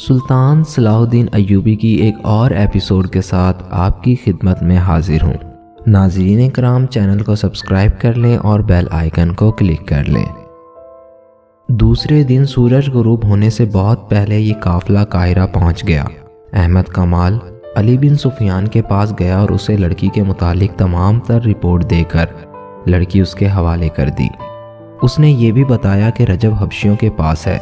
سلطان صلاح الدین ایوبی کی ایک اور ایپیسوڈ کے ساتھ آپ کی خدمت میں حاضر ہوں۔ ناظرین کرام، چینل کو سبسکرائب کر لیں اور بیل آئیکن کو کلک کر لیں۔ دوسرے دن سورج غروب ہونے سے بہت پہلے یہ قافلہ قاہرہ پہنچ گیا۔ احمد کمال علی بن سفیان کے پاس گیا اور اسے لڑکی کے متعلق تمام تر رپورٹ دے کر لڑکی اس کے حوالے کر دی۔ اس نے یہ بھی بتایا کہ رجب حبشیوں کے پاس ہے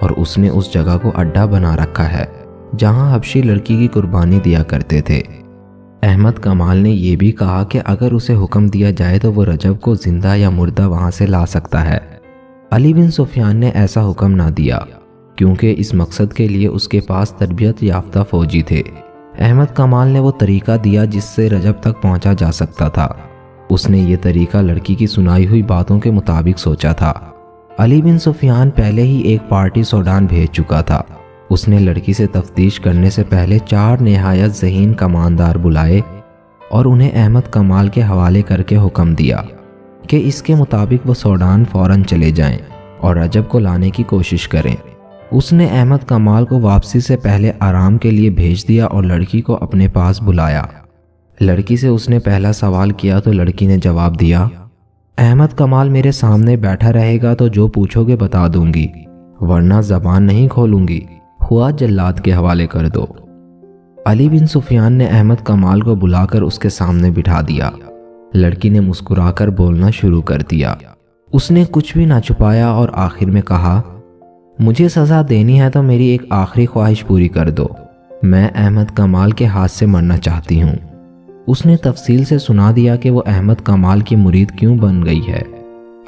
اور اس نے اس جگہ کو اڈا بنا رکھا ہے جہاں حبشی لڑکی کی قربانی دیا کرتے تھے۔ احمد کمال نے یہ بھی کہا کہ اگر اسے حکم دیا جائے تو وہ رجب کو زندہ یا مردہ وہاں سے لا سکتا ہے۔ علی بن سفیان نے ایسا حکم نہ دیا کیونکہ اس مقصد کے لیے اس کے پاس تربیت یافتہ فوجی تھے۔ احمد کمال نے وہ طریقہ دیا جس سے رجب تک پہنچا جا سکتا تھا۔ اس نے یہ طریقہ لڑکی کی سنائی ہوئی باتوں کے مطابق سوچا تھا۔ علی بن سفیان پہلے ہی ایک پارٹی سوڈان بھیج چکا تھا۔ اس نے لڑکی سے تفتیش کرنے سے پہلے 4 نہایت ذہین کماندار بلائے اور انہیں احمد کمال کے حوالے کر کے حکم دیا کہ اس کے مطابق وہ سوڈان فوراً چلے جائیں اور رجب کو لانے کی کوشش کریں۔ اس نے احمد کمال کو واپسی سے پہلے آرام کے لیے بھیج دیا اور لڑکی کو اپنے پاس بلایا۔ لڑکی سے اس نے پہلا سوال کیا تو لڑکی نے جواب دیا، احمد کمال میرے سامنے بیٹھا رہے گا تو جو پوچھو گے بتا دوں گی، ورنہ زبان نہیں کھولوں گی، ہوا جلاد کے حوالے کر دو۔ علی بن سفیان نے احمد کمال کو بلا کر اس کے سامنے بٹھا دیا۔ لڑکی نے مسکرا کر بولنا شروع کر دیا۔ اس نے کچھ بھی نہ چھپایا اور آخر میں کہا، مجھے سزا دینی ہے تو میری ایک آخری خواہش پوری کر دو، میں احمد کمال کے ہاتھ سے مرنا چاہتی ہوں۔ اس نے تفصیل سے سنا دیا کہ وہ احمد کمال کی مرید کیوں بن گئی ہے۔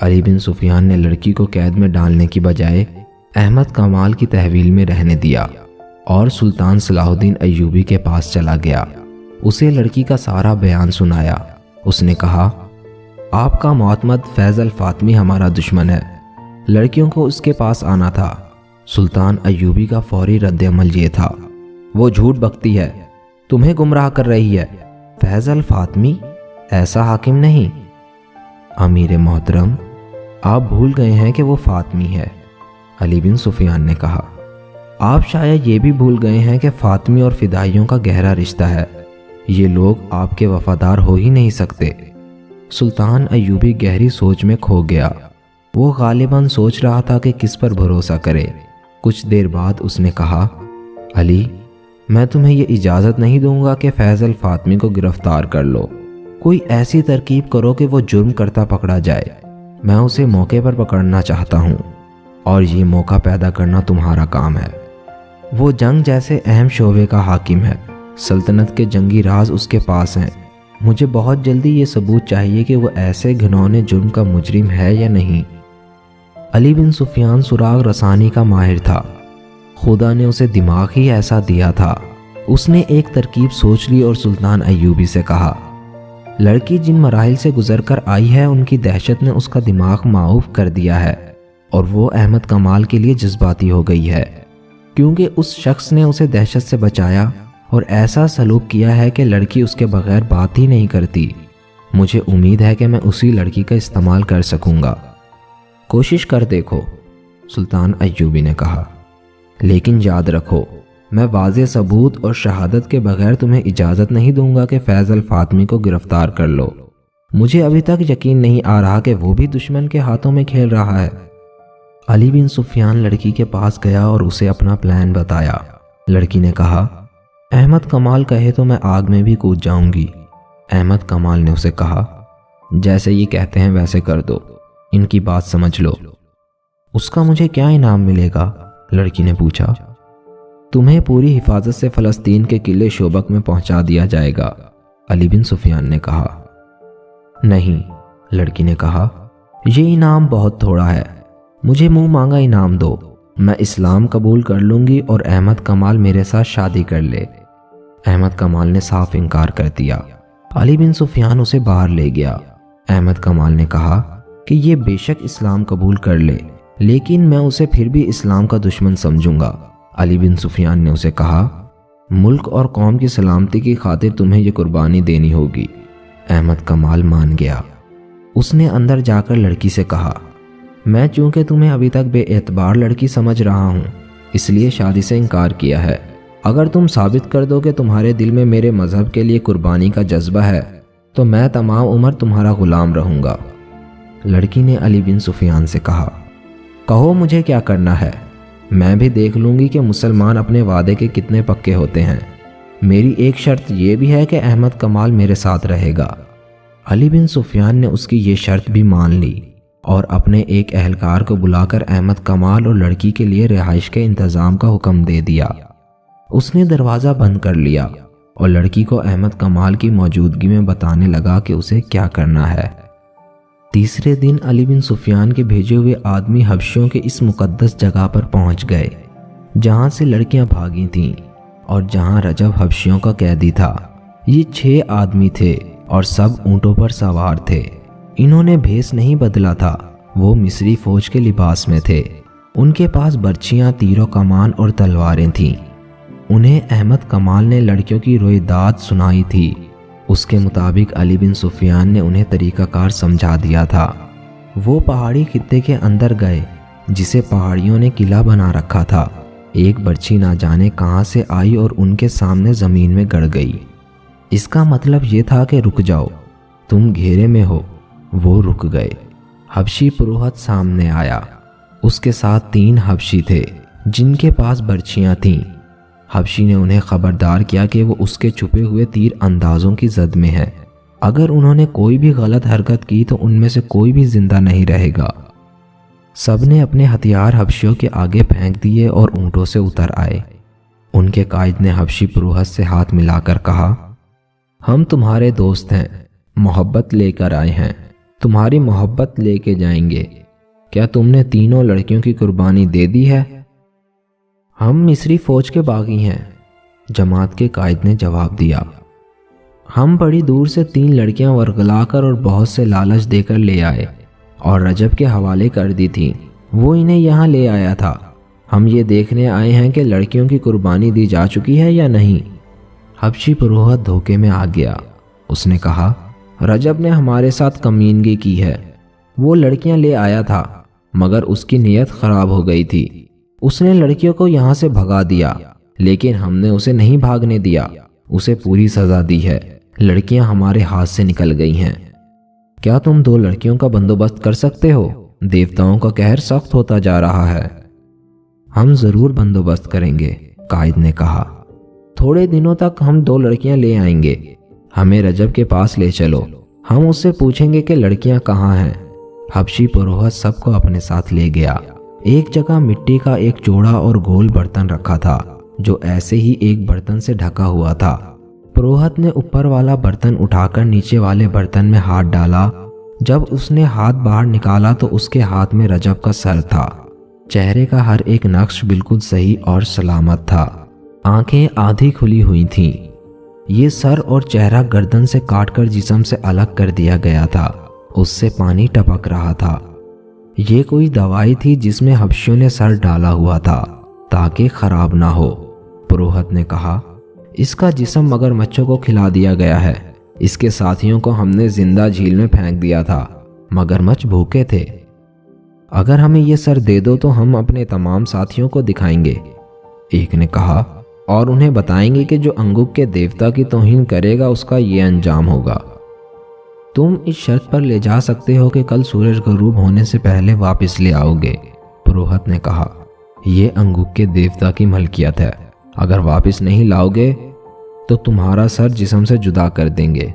علی بن سفیان نے لڑکی کو قید میں ڈالنے کی بجائے احمد کمال کی تحویل میں رہنے دیا اور سلطان صلاح الدین ایوبی کے پاس چلا گیا۔ اسے لڑکی کا سارا بیان سنایا۔ اس نے کہا، آپ کا معتمد فیض فاطمی ہمارا دشمن ہے، لڑکیوں کو اس کے پاس آنا تھا۔ سلطان ایوبی کا فوری رد عمل یہ تھا، وہ جھوٹ بکتی ہے، تمہیں گمراہ کر رہی ہے۔ فیض فاطمی ایسا حاکم نہیں۔ امیر محترم، آپ بھول گئے ہیں کہ وہ فاطمی ہے، علی بن سفیان نے کہا۔ آپ شاید یہ بھی بھول گئے ہیں کہ فاطمی اور فدائیوں کا گہرا رشتہ ہے، یہ لوگ آپ کے وفادار ہو ہی نہیں سکتے۔ سلطان ایوبی گہری سوچ میں کھو گیا۔ وہ غالباً سوچ رہا تھا کہ کس پر بھروسہ کرے۔ کچھ دیر بعد اس نے کہا، علی، میں تمہیں یہ اجازت نہیں دوں گا کہ فیض فاطمی کو گرفتار کر لو۔ کوئی ایسی ترکیب کرو کہ وہ جرم کرتا پکڑا جائے۔ میں اسے موقع پر پکڑنا چاہتا ہوں اور یہ موقع پیدا کرنا تمہارا کام ہے۔ وہ جنگ جیسے اہم شعبے کا حاکم ہے، سلطنت کے جنگی راز اس کے پاس ہیں۔ مجھے بہت جلدی یہ ثبوت چاہیے کہ وہ ایسے گھنونے جرم کا مجرم ہے یا نہیں۔ علی بن سفیان سراغ رسانی کا ماہر تھا، خدا نے اسے دماغ ہی ایسا دیا تھا۔ اس نے ایک ترکیب سوچ لی اور سلطان ایوبی سے کہا، لڑکی جن مراحل سے گزر کر آئی ہے ان کی دہشت نے اس کا دماغ معوف کر دیا ہے اور وہ احمد کمال کے لیے جذباتی ہو گئی ہے، کیونکہ اس شخص نے اسے دہشت سے بچایا اور ایسا سلوک کیا ہے کہ لڑکی اس کے بغیر بات ہی نہیں کرتی۔ مجھے امید ہے کہ میں اسی لڑکی کا استعمال کر سکوں گا۔ کوشش کر دیکھو، سلطان ایوبی نے کہا، لیکن یاد رکھو میں واضح ثبوت اور شہادت کے بغیر تمہیں اجازت نہیں دوں گا کہ فیض فاطمی کو گرفتار کر لو۔ مجھے ابھی تک یقین نہیں آ رہا کہ وہ بھی دشمن کے ہاتھوں میں کھیل رہا ہے۔ علی بن سفیان لڑکی کے پاس گیا اور اسے اپنا پلان بتایا۔ لڑکی نے کہا، احمد کمال کہے تو میں آگ میں بھی کود جاؤں گی۔ احمد کمال نے اسے کہا، جیسے یہ کہتے ہیں ویسے کر دو، ان کی بات سمجھ لو۔ اس کا مجھے کیا انعام ملے گا؟ لڑکی نے پوچھا۔ تمہیں پوری حفاظت سے فلسطین کے قلعے شوبک میں پہنچا دیا جائے گا، علی بن سفیان نے کہا۔ نہیں، لڑکی نے کہا، یہ انعام بہت تھوڑا ہے، مجھے منہ مانگا انعام دو، میں اسلام قبول کر لوں گی اور احمد کمال میرے ساتھ شادی کر لے۔ احمد کمال نے صاف انکار کر دیا۔ علی بن سفیان اسے باہر لے گیا۔ احمد کمال نے کہا کہ یہ بے شک اسلام قبول کر لے، لیکن میں اسے پھر بھی اسلام کا دشمن سمجھوں گا۔ علی بن سفیان نے اسے کہا، ملک اور قوم کی سلامتی کی خاطر تمہیں یہ قربانی دینی ہوگی۔ احمد کمال مان گیا۔ اس نے اندر جا کر لڑکی سے کہا، میں چونکہ تمہیں ابھی تک بے اعتبار لڑکی سمجھ رہا ہوں، اس لیے شادی سے انکار کیا ہے۔ اگر تم ثابت کر دو کہ تمہارے دل میں میرے مذہب کے لیے قربانی کا جذبہ ہے تو میں تمام عمر تمہارا غلام رہوں گا۔ لڑکی نے علی بن سفیان سے کہا، کہو مجھے کیا کرنا ہے، میں بھی دیکھ لوں گی کہ مسلمان اپنے وعدے کے کتنے پکے ہوتے ہیں۔ میری ایک شرط یہ بھی ہے کہ احمد کمال میرے ساتھ رہے گا۔ علی بن سفیان نے اس کی یہ شرط بھی مان لی اور اپنے ایک اہلکار کو بلا کر احمد کمال اور لڑکی کے لیے رہائش کے انتظام کا حکم دے دیا۔ اس نے دروازہ بند کر لیا اور لڑکی کو احمد کمال کی موجودگی میں بتانے لگا کہ اسے کیا کرنا ہے۔ تیسرے دن علی بن سفیان کے بھیجے ہوئے آدمی حبشیوں کے اس مقدس جگہ پر پہنچ گئے جہاں سے لڑکیاں بھاگی تھیں اور جہاں رجب حبشیوں کا قیدی تھا۔ یہ 6 آدمی تھے اور سب اونٹوں پر سوار تھے۔ انہوں نے بھیس نہیں بدلا تھا، وہ مصری فوج کے لباس میں تھے۔ ان کے پاس برچھیاں، تیر و کمان اور تلواریں تھیں۔ انہیں احمد کمال نے لڑکیوں کی رویداد سنائی تھی۔ اس کے مطابق علی بن سفیان نے انہیں طریقہ کار سمجھا دیا تھا۔ وہ پہاڑی خطے کے اندر گئے جسے پہاڑیوں نے قلعہ بنا رکھا تھا۔ ایک برچھی نہ جانے کہاں سے آئی اور ان کے سامنے زمین میں گڑ گئی۔ اس کا مطلب یہ تھا کہ رک جاؤ، تم گھیرے میں ہو۔ وہ رک گئے۔ حبشی پروہت سامنے آیا۔ اس کے ساتھ 3 حبشی تھے جن کے پاس برچھیاں تھیں۔ حبشی نے انہیں خبردار کیا کہ وہ اس کے چھپے ہوئے تیر اندازوں کی زد میں ہے۔ اگر انہوں نے کوئی بھی غلط حرکت کی تو ان میں سے کوئی بھی زندہ نہیں رہے گا۔ سب نے اپنے ہتھیار حبشیوں کے آگے پھینک دیے اور اونٹوں سے اتر آئے۔ ان کے قائد نے حبشی پروہت سے ہاتھ ملا کر کہا، ہم تمہارے دوست ہیں، محبت لے کر آئے ہیں، تمہاری محبت لے کے جائیں گے۔ کیا تم نے تینوں لڑکیوں کی قربانی دے دی ہے؟ ہم مصری فوج کے باغی ہیں، جماعت کے قائد نے جواب دیا۔ ہم بڑی دور سے 3 لڑکیاں ورغلا کر اور بہت سے لالچ دے کر لے آئے اور رجب کے حوالے کر دی تھی، وہ انہیں یہاں لے آیا تھا۔ ہم یہ دیکھنے آئے ہیں کہ لڑکیوں کی قربانی دی جا چکی ہے یا نہیں۔ حبشی پروہت دھوکے میں آ گیا۔ اس نے کہا، رجب نے ہمارے ساتھ کمینگی کی ہے۔ وہ لڑکیاں لے آیا تھا مگر اس کی نیت خراب ہو گئی تھی۔ اس نے لڑکیوں کو یہاں سے بھگا دیا، لیکن ہم نے اسے نہیں بھاگنے دیا، اسے پوری سزا دی ہے۔ لڑکیاں ہمارے ہاتھ سے نکل گئی ہیں۔ کیا تم 2 لڑکیوں کا بندوبست کر سکتے ہو؟ دیوتاؤں کا قہر سخت ہوتا جا رہا ہے۔ ہم ضرور بندوبست کریں گے، قائد نے کہا۔ تھوڑے دنوں تک ہم 2 لڑکیاں لے آئیں گے، ہمیں رجب کے پاس لے چلو، ہم اس سے پوچھیں گے کہ لڑکیاں کہاں ہیں۔ حبشی پروہت سب کو اپنے ساتھ لے گیا۔ ایک جگہ مٹی کا ایک چوڑا اور گول برتن رکھا تھا جو ایسے ہی ایک برتن سے ڈھکا ہوا تھا۔ پروہت نے اوپر والا برتن اٹھا کر نیچے والے برتن میں ہاتھ ڈالا۔ جب اس نے ہاتھ باہر نکالا تو اس کے ہاتھ میں رجب کا سر تھا۔ چہرے کا ہر ایک نقش بالکل صحیح اور سلامت تھا۔ آنکھیں آدھی کھلی ہوئی تھیں۔ یہ سر اور چہرہ گردن سے کاٹ کر جسم سے الگ کر دیا گیا تھا۔ اس سے پانی ٹپک رہا تھا۔ یہ کوئی دوائی تھی جس میں حبشیوں نے سر ڈالا ہوا تھا تاکہ خراب نہ ہو۔ پروہت نے کہا، اس کا جسم مگرمچھوں کو کھلا دیا گیا ہے۔ اس کے ساتھیوں کو ہم نے زندہ جھیل میں پھینک دیا تھا، مگرمچھ بھوکے تھے۔ اگر ہمیں یہ سر دے دو تو ہم اپنے تمام ساتھیوں کو دکھائیں گے، ایک نے کہا، اور انہیں بتائیں گے کہ جو انگک کے دیوتا کی توہین کرے گا اس کا یہ انجام ہوگا۔ تم اس شرط پر لے جا سکتے ہو کہ کل سورج غروب ہونے سے پہلے واپس لے آؤ گے۔ پروہت نے کہا، یہ انگک کے دیوتا کی ملکیت ہے، اگر واپس نہیں لاؤ گے تو تمہارا سر جسم سے جدا کر دیں گے۔